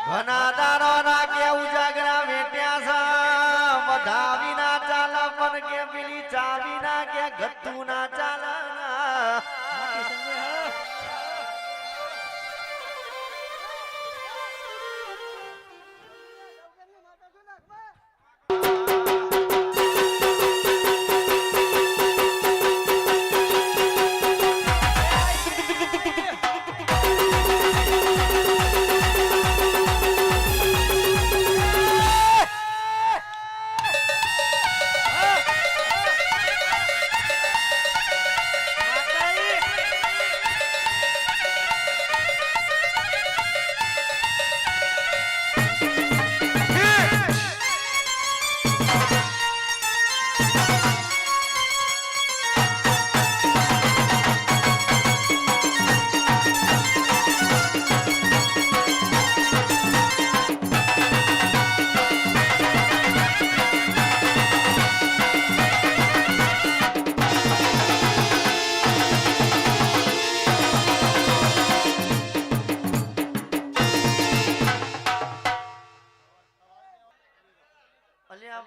ઘણા દારોના કે ઉજાગરા વેટ્યા છે બધા વિના ચાલ પણ કે પેલી ચાવીના કે ગત્તુ ના ચાલ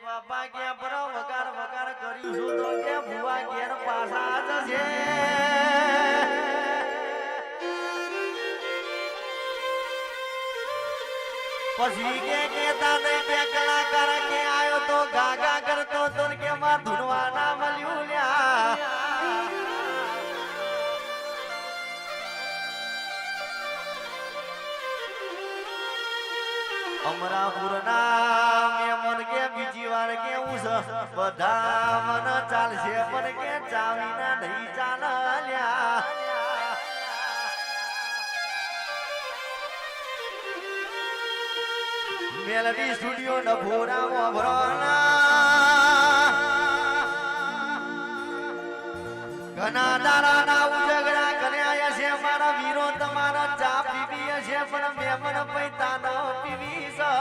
બાપા કે પર વગાર વગાર કર્યું છું તો કે ભુવા ઘેર પાછા જશે પછી કે કેતા નહીં બે કલાકાર કે આયો તો ગાગા કરતો તો કે માં ધૂનવા ના મળ્યું લ્યા અમરાપુરના મેમન કે બીજી વાર કેવું છે બધા મન ચાલશે પણ કે ચાવીના નહીં ચાલ્યા મેલડી સ્ટુડિયો ડભોરા મોભરાના ઘણા દારાના ઉજગરા કર્યા છે મારા વીરો તમારા ચા પીવી છે પણ મેમન પૈતા ન પીવી છે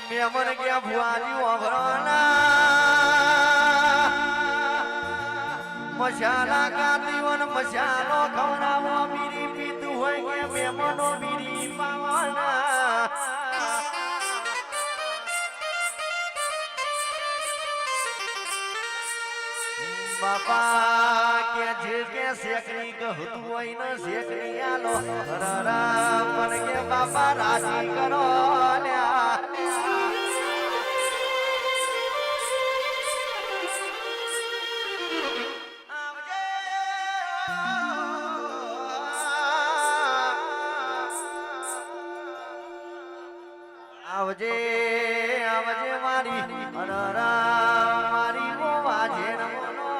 મેમન ગયા ભુવાજી ઓભરાના મસાલા કાતીવન મસાલો ખવડાવો બીડી પીતું હોય કે મેમનો બીડી પાવાના બાપા કે જે કે શેકરી કહતું હોય ને શેકરી આલો હરરા પણ કે બાપા રાજી કરો લ્યા આવજે આવજે મારી અનરા મારી ઓ વાજે નમો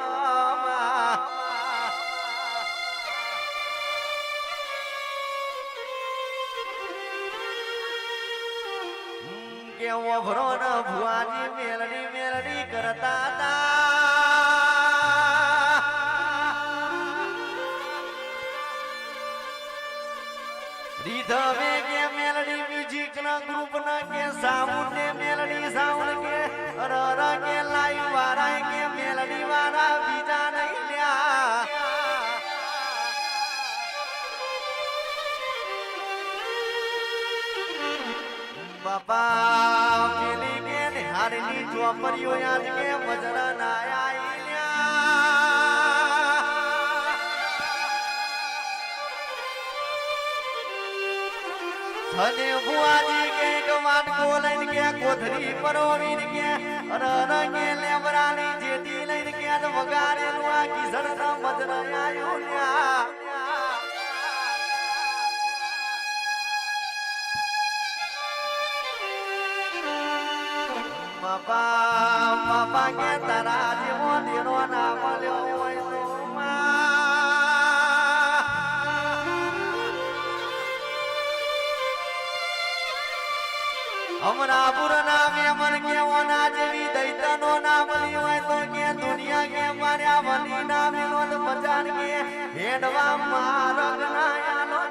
કે ઓભરો ન ભુવાજી મેલડી મેલડી કરતા હતા રીધવે કે મેલડી મ્યુઝિક ના ગ્રુપ ના કે સાઉન્ડ ને મેલડી સાઉન્ડ કે અરર કે લાઈવ વાળા કે મેલડી વાળા બીજા નહીં લ્યા બાપા પેલી કે નિહાળની ચોપડીઓ યાદ કે મજરા ના અને ભુવાજી કે ગવાટ કોલન કે કોથરી પરોવીન કે અરર કે લેબરાની જેટી લઈને કે વગારેલું આ કિસણ ના મજરા આયો લ્યા બાપા કે તારા જેવો દેનો ના મળ્યો હોય તો અમરાપુર ના મેમન કેવો ના જેવી દૈતનો ના મળી હોય તો કે દુનિયા કે માર્યા વલી ના વિનોદ બજાર કે હેડવા મારગ ના યાનો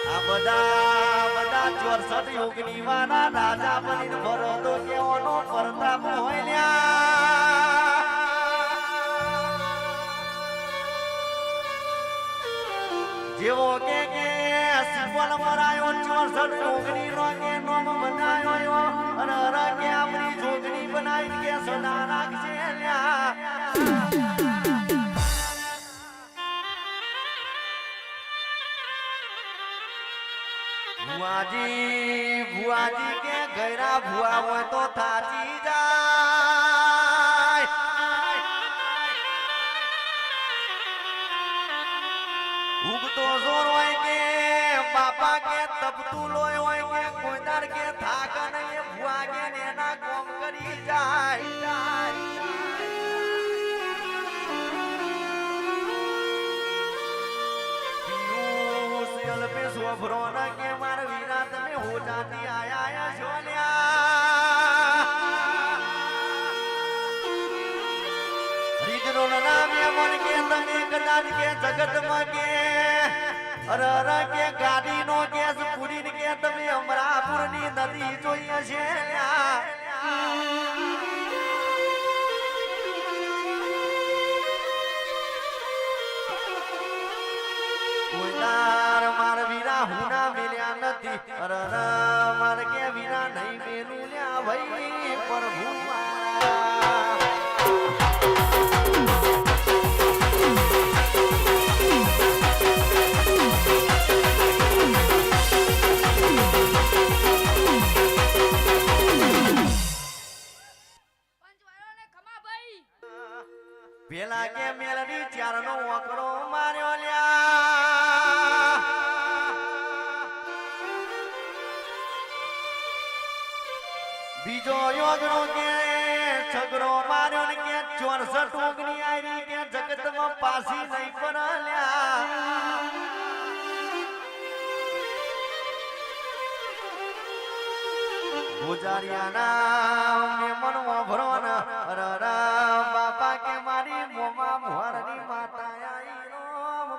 આ બધા 64 યોગની વાના રાજા બનીને ભરતો કેવાનો પ્રતાપ હોય લ્યા જેવો કે સિંપલ મરાયો 64 યોગની નો કે નોમ બનાયો અને કે આપણી જોગણી બનાવી કે સદા રાખશે લ્યા ભુઆજી કે ગયરા ભુઆ હોય તો થાચી જાય ઉગતો જોર હોય કે બાપા કે તપતું લોય હોય કે કોઈદાર કે થાક નહીં ભુઆ કે એના કોમ કરી જાય સોભરોના કે માર વીરા તમે હોજાતી આયા છોલ્યા રીતનો નામ મન કે તમે કદાચ કે જગતમાં કે અરર કે ગાડીનો કે પુરીને કે તમે અમરાપુરની નદી જોઈએ છે માર વીરા હુના મેલ્યા નથી અરર માર કે વીરા નહીં મેલું લ્યા ભાઈ પ્રભુ પેલા કે મેલડી 4 નો ઓકરો માર્યો લ્યા બીજો યોગનો કે છગડો માર્યો ને કે 64 ઓગણી આવી કે જગતમાં પાસી નહીં પડ્યા ગુજારિયાના મનમાં ભરવાના અરર બાપા કે મારી મોમા મોહરની માતા આઈ રોમ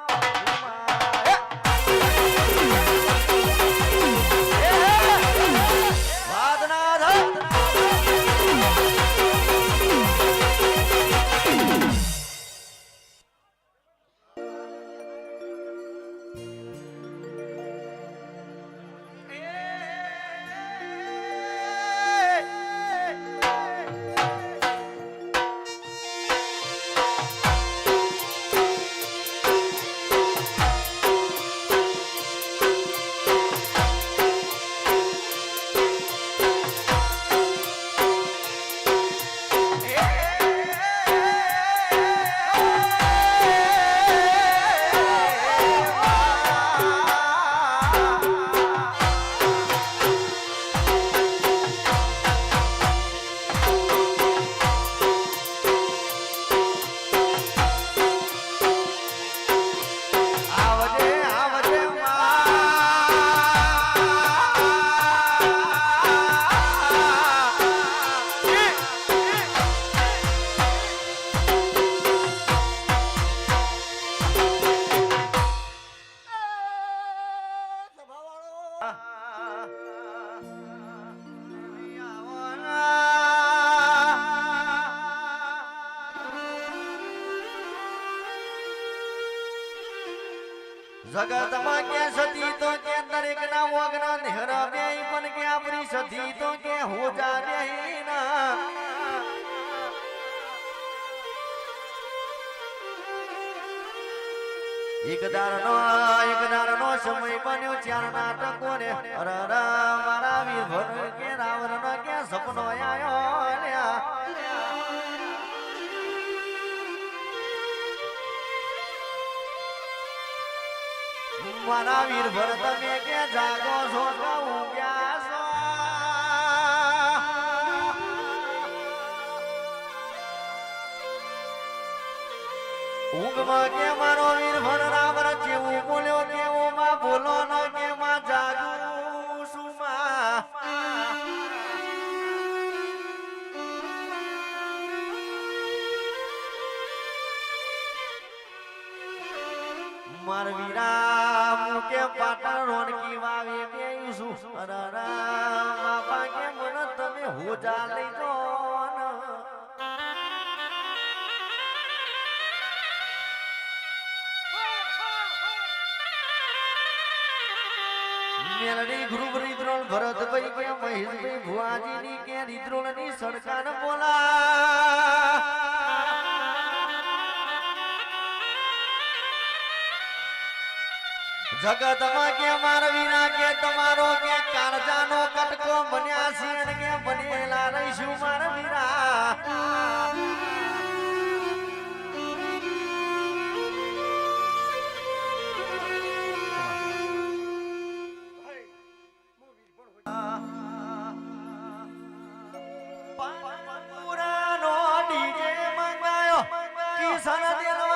જગતમાં કે સતી તો કે દરેક ના વગના નેહરા બે પણ કે આપણી સતી તો કે હોજા નહીં ના એક દારનો સમય બન્યો 4 નાટકો ને અરર મારા વીર ભર કે રાવણ કે સપનો આયો લ્યા મારા વીર ભર તમે કે જાગો છો કે ઊંઘ્યા છો ઊંઘમાં કે મારો વીર ભર રાવણ જેવું બોલ્યો કે ઓમાં બોલો ન કે માં જાગું છું માં માર વીરા તમારું કે પાટણ રોનકી વાવે બેસું અરારા બાપા કે મને તમે હોજા લઈ જો મેલડી ગ્રુપ રીદ્રોલ ભરતભાઈ કે મહેશભાઈ ભુવાજીની કે રીદ્રોલની સરકાર બોલા જગતમાં કે મારવીના કે તમારો કે કાળજાનો કટકો બન્યા છે અને કે બનેલા રહીશું મારવીરા પુરાનો ડીજે મંગાયો કિશન દેલો